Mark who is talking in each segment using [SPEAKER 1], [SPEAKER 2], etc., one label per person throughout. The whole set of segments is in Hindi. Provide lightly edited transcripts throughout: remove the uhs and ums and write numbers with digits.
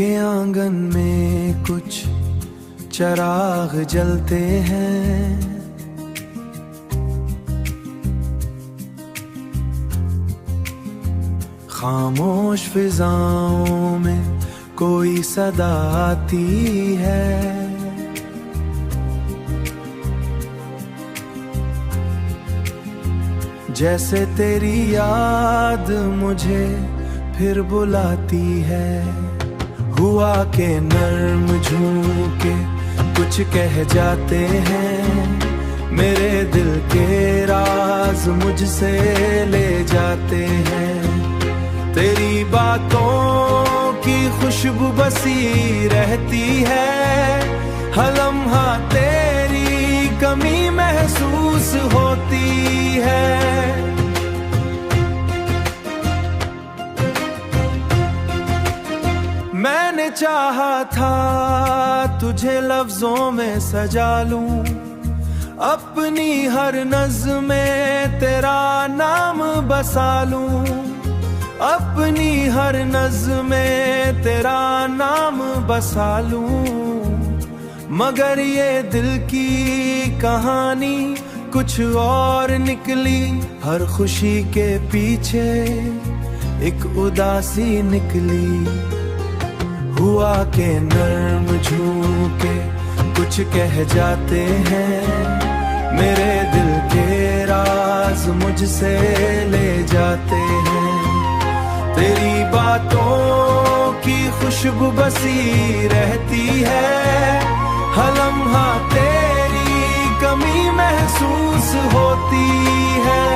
[SPEAKER 1] के आंगन में कुछ चराग जलते हैं, खामोश फिजाओं में कोई सदा आती है। जैसे तेरी याद मुझे फिर बुलाती है। हुआ के नर्म झूके कुछ कह जाते हैं, मेरे दिल के राज मुझसे ले जाते हैं। तेरी बातों की खुशबू बसी रहती है, हर लम्हा तेरी कमी महसूस होती है। मैंने चाहा था तुझे लफ्जों में सजा लूं, अपनी हर नज़्म में तेरा नाम बसा लूं, अपनी हर नज़्म में तेरा नाम बसा लूं। मगर ये दिल की कहानी कुछ और निकली, हर खुशी के पीछे एक उदासी निकली। हुआ के नर्म झूके कुछ कह जाते हैं, मेरे दिल के राज मुझसे ले जाते हैं। तेरी बातों की खुशबू बसी रहती है, हर लम्हा तेरी कमी महसूस होती है।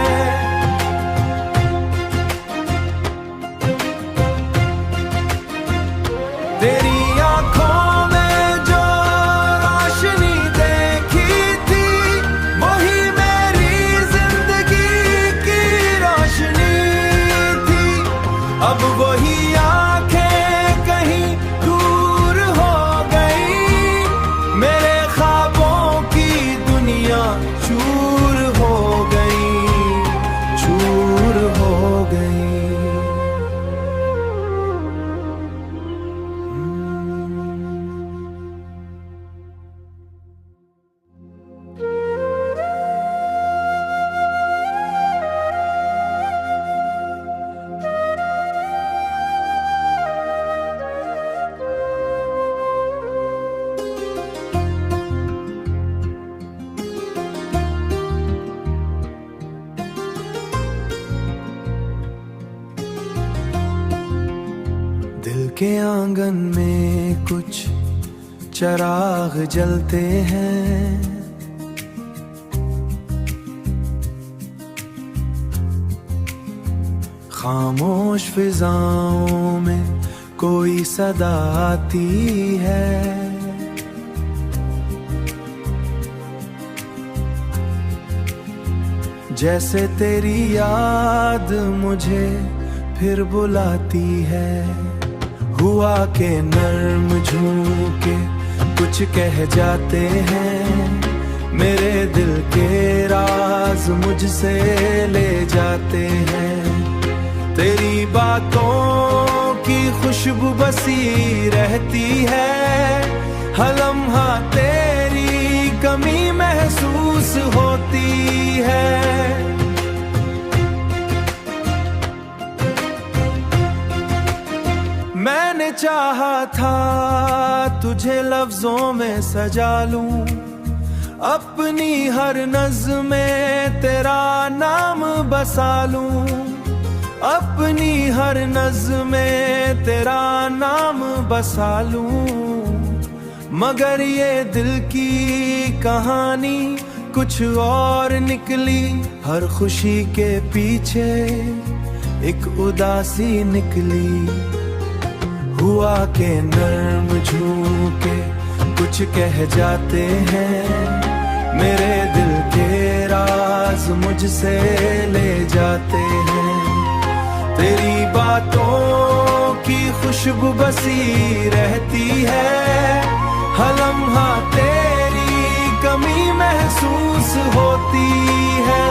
[SPEAKER 1] तेरी आँखों में जो रोशनी देखी थी, वही मेरी जिंदगी की रोशनी थी। अब वही आँखें कहीं दूर हो गई, मेरे ख्वाबों की दुनिया चूर हो गई, चूर हो गई। दिल के आंगन में कुछ चराग जलते हैं, खामोश फिजाओं में कोई सदा आती है। जैसे तेरी याद मुझे फिर बुलाती है। हुआ के नर्म झूके कुछ कह जाते हैं, मेरे दिल के राज मुझसे ले जाते हैं। तेरी बातों की खुशबू बसी रहती है, हर लम्हा तेरी कमी महसूस होती है। मैंने चाहा था तुझे लफ्जों में सजा लूं, अपनी हर नज़्म में तेरा नाम बसा लूं, अपनी हर नज़्म में तेरा नाम बसा लूं। मगर ये दिल की कहानी कुछ और निकली, हर खुशी के पीछे एक उदासी निकली। हुआ के नर्म झूके कुछ कह जाते हैं, मेरे दिल के राज मुझसे ले जाते हैं। तेरी बातों की खुशबू बसी रहती है, हर लम्हा तेरी कमी महसूस होती है।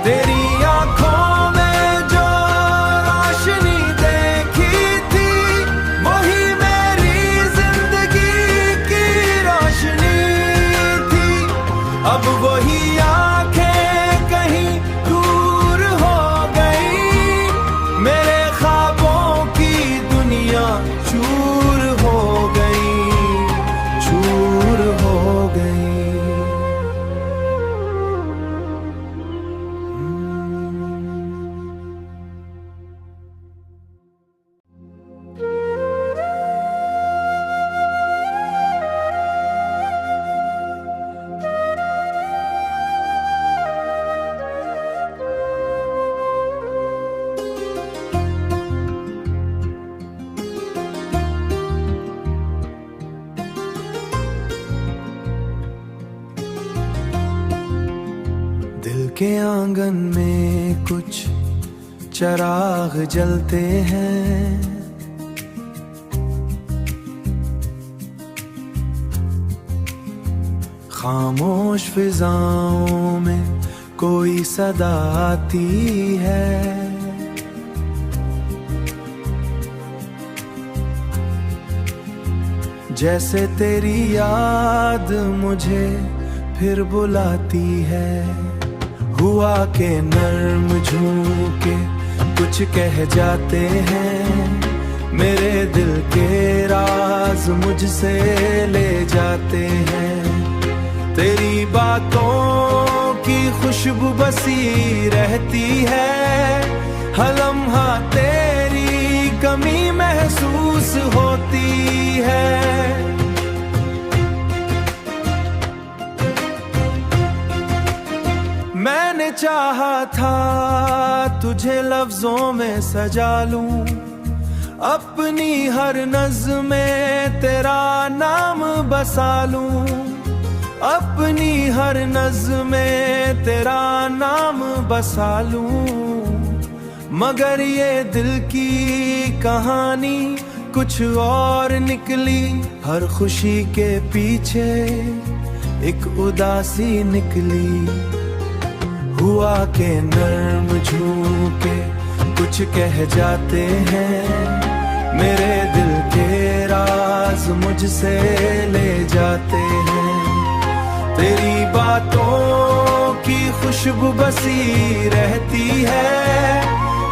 [SPEAKER 1] तेरी आँखों के आंगन में कुछ चिराग जलते हैं, खामोश फिजाओं में कोई सदा आती है। जैसे तेरी याद मुझे फिर बुलाती है। हुआ के नर्म झोंके कुछ कह जाते हैं, मेरे दिल के राज मुझसे ले जाते हैं। तेरी बातों की खुशबू बसी रहती है, हर लम्हा तेरी कमी महसूस होती है। मैंने चाहा था तुझे लफ्जों में सजा लूं, अपनी हर नज़्म में तेरा नाम बसा लूं, अपनी हर नज़्म में तेरा नाम बसा लूं। मगर ये दिल की कहानी कुछ और निकली, हर खुशी के पीछे एक उदासी निकली। हुआ के नर्म झोंके कुछ कह जाते हैं, मेरे दिल के राज मुझसे ले जाते हैं। तेरी बातों की खुशबू बसी रहती है,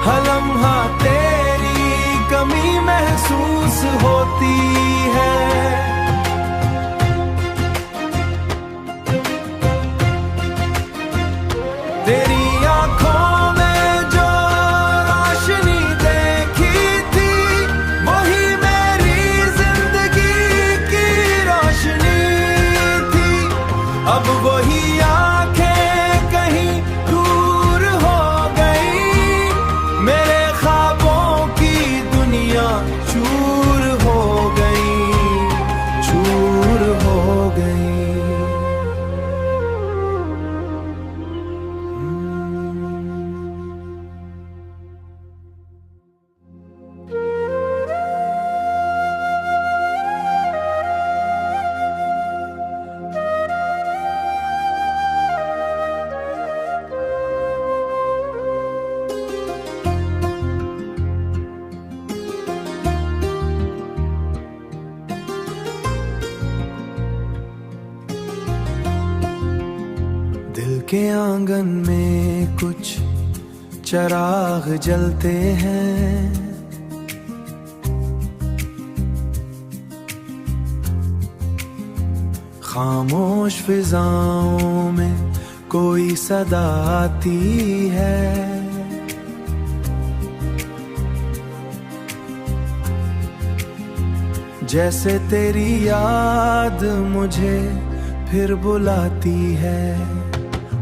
[SPEAKER 1] हर लम्हा तेरी कमी महसूस होती है। तेरी आंखों में जो रोशनी देखी थी, वही मेरी जिंदगी की रोशनी थी। अब वही आंखें कहीं दूर हो गई, मेरे ख्वाबों की दुनिया चूर हो गई, चूर हो गई। दिल के आंगन में कुछ चिराग जलते हैं, खामोश फिजाओं में कोई सदा आती है। जैसे तेरी याद मुझे फिर बुलाती है।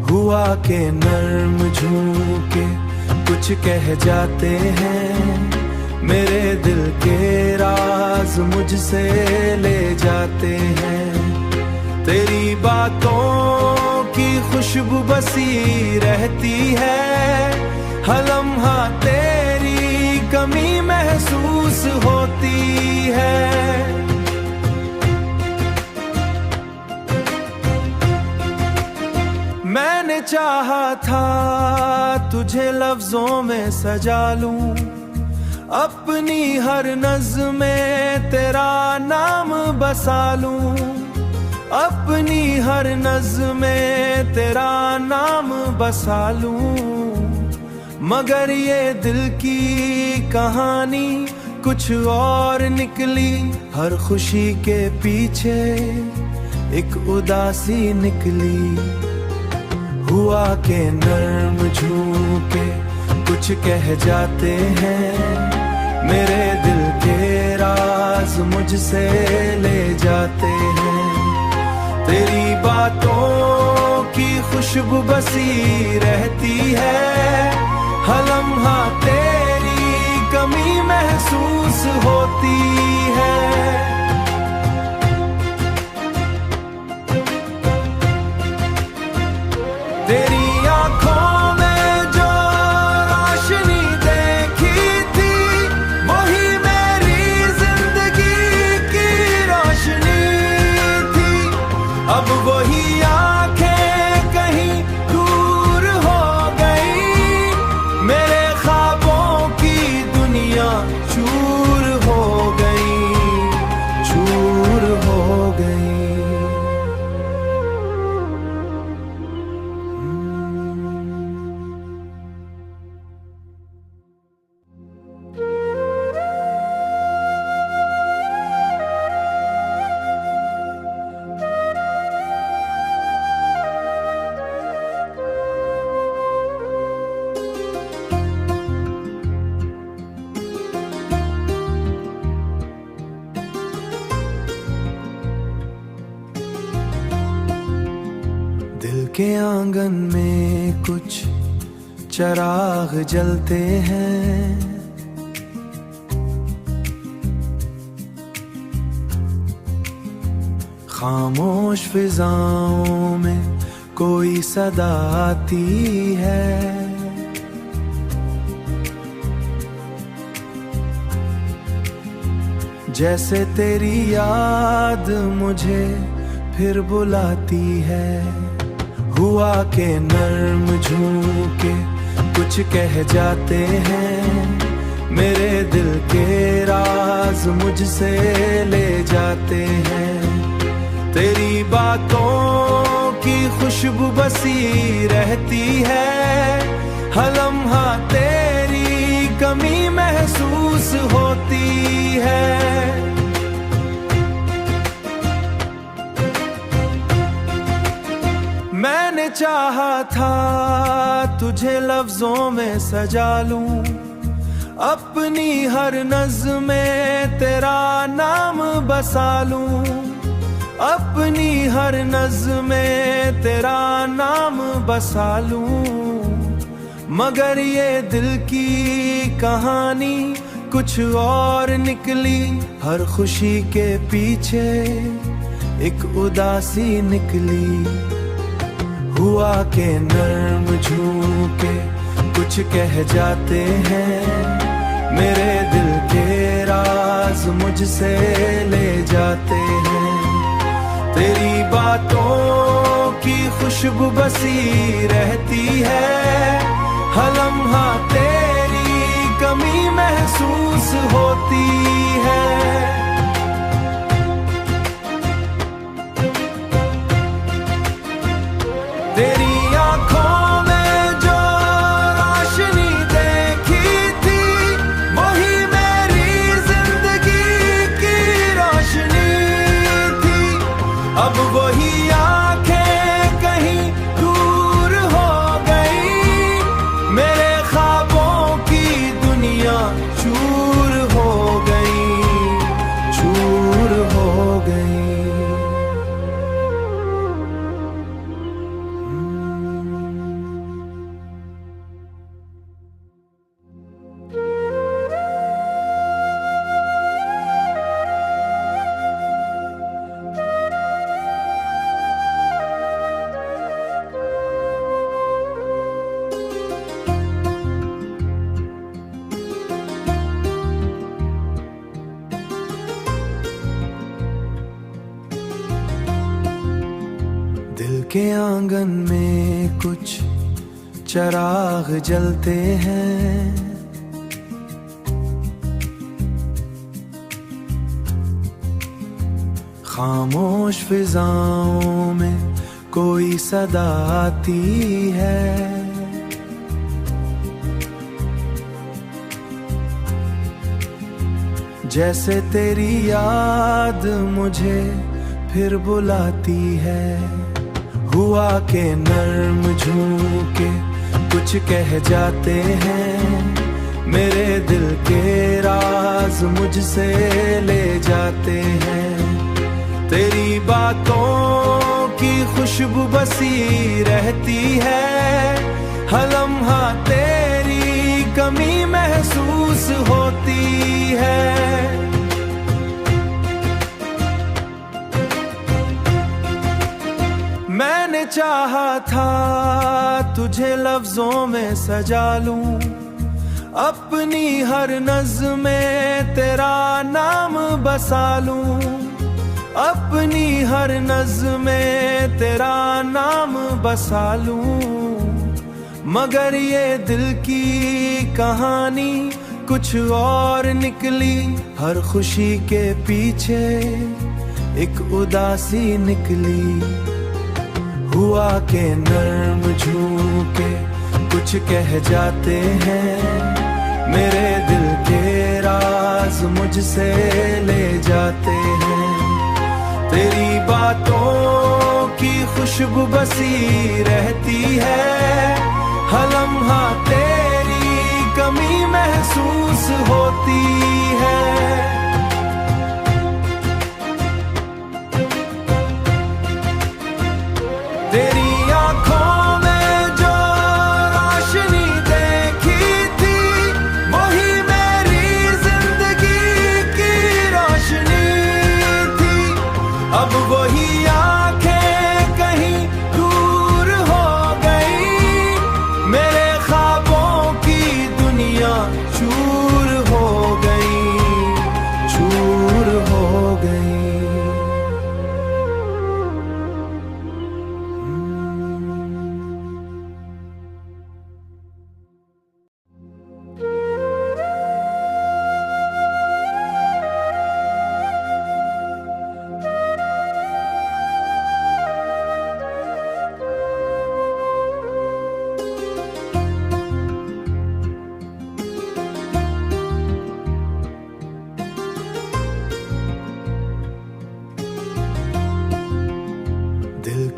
[SPEAKER 1] हुआ के नर्म झोंके कुछ कह जाते हैं, मेरे दिल के राज मुझसे ले जाते हैं। तेरी बातों की खुशबू बसी रहती है, हर लम्हा तेरी कमी महसूस होती है। मैंने चाहा था तुझे लफ्जों में सजा लूं, अपनी हर नज़्म में तेरा नाम बसा लूं, अपनी हर नज़्म में तेरा नाम बसा लूं। मगर ये दिल की कहानी कुछ और निकली, हर खुशी के पीछे एक उदासी निकली। हुआ के नर्म झोंके कुछ कह जाते हैं, मेरे दिल के राज मुझसे ले जाते हैं। तेरी बातों की खुशबू बसी रहती है, हर लम्हा तेरी कमी महसूस होती है। तेरी आंखों के आंगन में कुछ चिराग जलते हैं, खामोश फिजाओं में कोई सदा आती है। जैसे तेरी याद मुझे फिर बुलाती है। हुआ के नर्म झूके कुछ कह जाते हैं, मेरे दिल के राज मुझसे ले जाते हैं। तेरी बातों की खुशबू बसी रहती है, हर लम्हा तेरी कमी महसूस होती है। मैंने चाहा था तुझे लफ्जों में सजा लूं, अपनी हर नज़्म में तेरा नाम बसा लूं, अपनी हर नज़्म में तेरा नाम बसा लूं। मगर ये दिल की कहानी कुछ और निकली, हर खुशी के पीछे एक उदासी निकली। हुआ के नर्म झूके कुछ कह जाते हैं, मेरे दिल के राज मुझसे ले जाते हैं। तेरी बातों की खुशबू बसी रहती है, हर लम्हा तेरी कमी महसूस होती है। तेरी आंखों में जो रोशनी देखी थी, वही मेरी जिंदगी की रोशनी थी। अब वही आंखें कहीं दूर हो गई, मेरे ख्वाबों की दुनिया चूर हो गई, चूर हो गई। दिल के आंगन में कुछ चिराग जलते हैं, खामोश फिजाओं में कोई सदा आती है। जैसे तेरी याद मुझे फिर बुलाती है। हुआ के नर्म झूके कुछ कह जाते हैं, मेरे दिल के राज मुझसे ले जाते हैं। तेरी बातों की खुशबू बसी रहती है, हर लम्हा तेरी कमी महसूस होती है। मैंने चाहा था तुझे लफ्जों में सजा लूं, अपनी हर नज़्म में तेरा नाम बसा लूं, अपनी हर नज़्म में तेरा नाम बसा लूं। मगर ये दिल की कहानी कुछ और निकली, हर खुशी के पीछे एक उदासी निकली। हुआ के नर्म झूके कुछ कह जाते हैं, मेरे दिल के राज मुझसे ले जाते हैं। तेरी बातों की खुशबू बसी रहती है, हर लम्हा तेरी कमी महसूस होती है। तेरी आंखों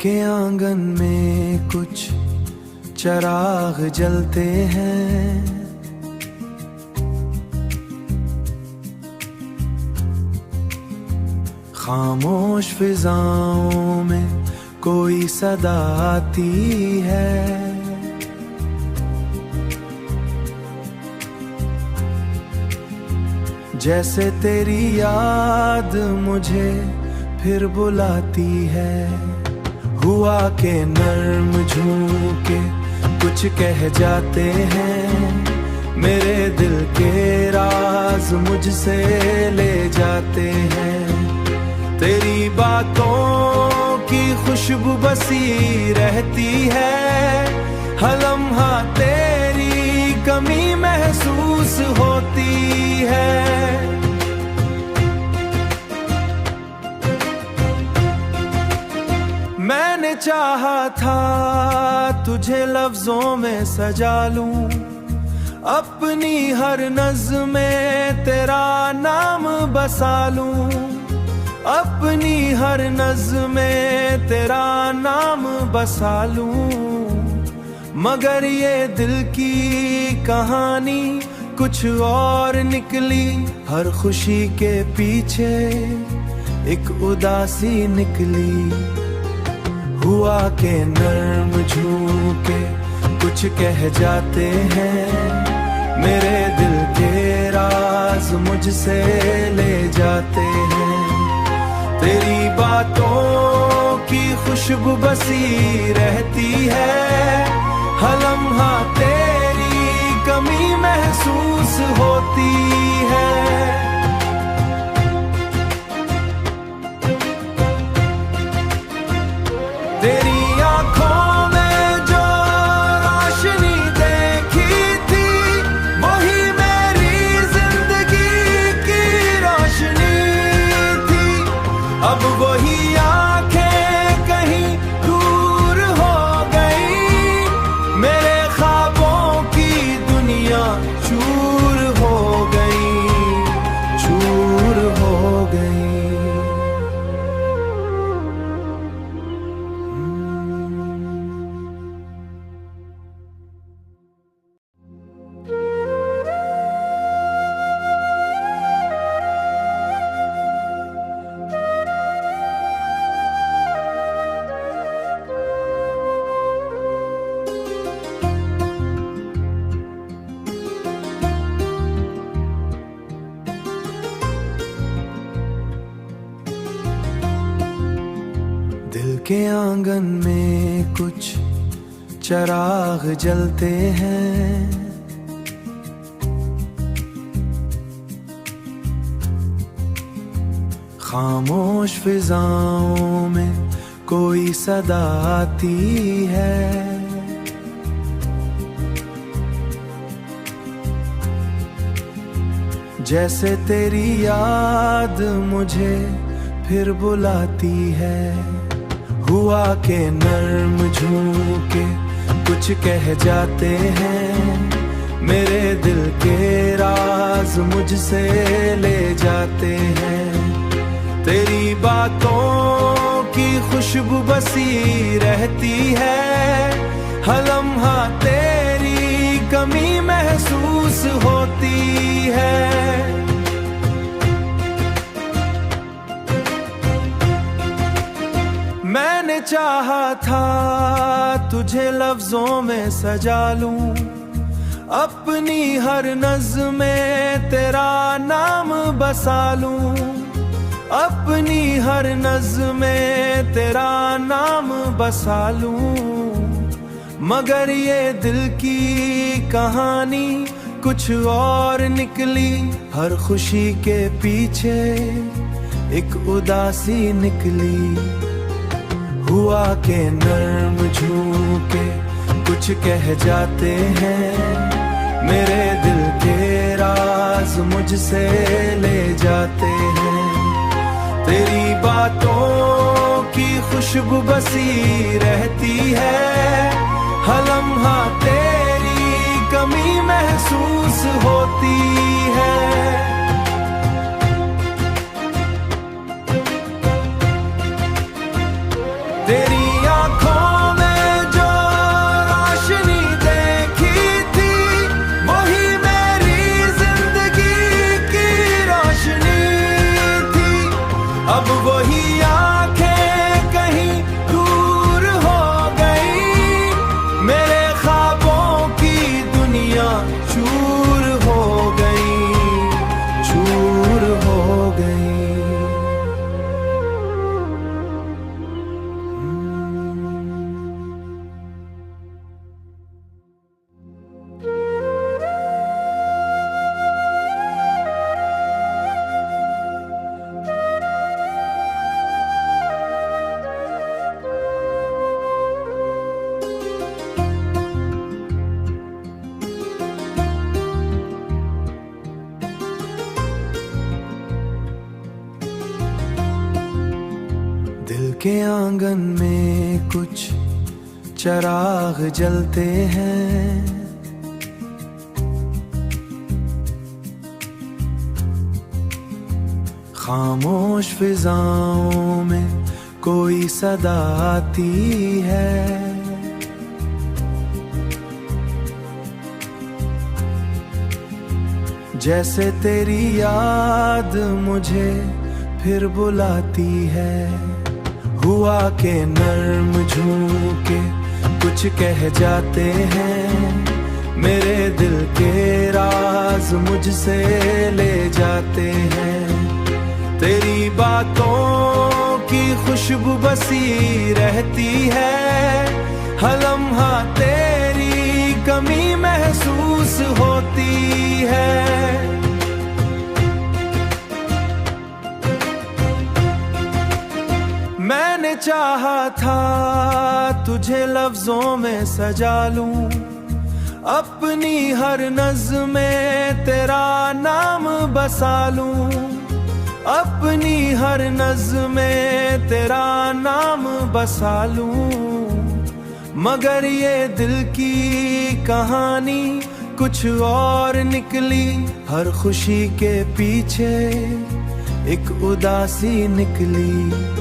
[SPEAKER 1] के आंगन में कुछ चराग जलते हैं, खामोश फिजाओं में कोई सदा आती है। जैसे तेरी याद मुझे फिर बुलाती है। हुआ के नर्म झूके कुछ कह जाते हैं, मेरे दिल के राज मुझसे ले जाते हैं। तेरी बातों की खुशबू बसी रहती है, हर लम्हा तेरी कमी महसूस होती है। मैंने चाहा था तुझे लफ्जों में सजा लूं, अपनी हर नज़्म में तेरा नाम बसा लूं, अपनी हर नज़्म में तेरा नाम बसा लूं। मगर ये दिल की कहानी कुछ और निकली, हर खुशी के पीछे एक उदासी निकली। हुआ के नर्म झूके कुछ कह जाते हैं, मेरे दिल के राज मुझसे ले जाते हैं। तेरी बातों की खुशबू बसी रहती है, हर लम्हा तेरी कमी महसूस होती है। तेरी आँखों में जो रोशनी देखी थी, वही मेरी जिंदगी की रोशनी थी। अब वही आँखें कहीं दूर हो गई, मेरे ख्वाबों की दुनिया चूर हो गई, चूर हो गई। दिल के आंगन में कुछ चराग जलते हैं, खामोश फिजाओं में कोई सदा आती है। जैसे तेरी याद मुझे फिर बुलाती है। हुआ के नर्म झूके कुछ कह जाते हैं, मेरे दिल के राज मुझसे ले जाते हैं। तेरी बातों की खुशबू बसी रहती है, हर लम्हा तेरी कमी महसूस होती है। मैंने चाहा था तुझे लफ्जों में सजा लूं, अपनी हर नज़्म में तेरा नाम बसा लूं, अपनी हर नज़्म में तेरा नाम बसा लूं। मगर ये दिल की कहानी कुछ और निकली, हर खुशी के पीछे एक उदासी निकली। हुआ के नर्म झूके कुछ कह जाते हैं, मेरे दिल के राज मुझसे ले जाते हैं। तेरी बातों की खुशबू बसी रहती है, हर लम्हा तेरी कमी महसूस होती है। तेरी के आंगन में कुछ चिराग जलते हैं, खामोश फिजाओं में कोई सदा आती है। जैसे तेरी याद मुझे फिर बुलाती है। हुआ के नर्म झूके कुछ कह जाते हैं, मेरे दिल के राज मुझसे ले जाते हैं। तेरी बातों की खुशबू बसी रहती है, हर लम्हा तेरी कमी महसूस होती है। मैंने चाहा था तुझे लफ्जों में सजा लूं, अपनी हर नज़्में तेरा नाम बसा लूं, अपनी हर नज़्में तेरा नाम बसा लूं। मगर ये दिल की कहानी कुछ और निकली, हर खुशी के पीछे एक उदासी निकली।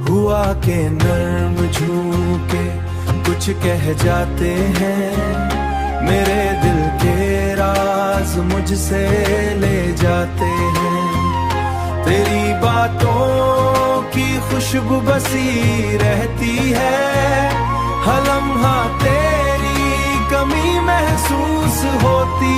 [SPEAKER 1] हुआ के नर्म झूके कुछ कह जाते हैं, मेरे दिल के राज मुझसे ले जाते हैं। तेरी बातों की खुशबू बसी रहती है, हर लम्हा तेरी कमी महसूस होती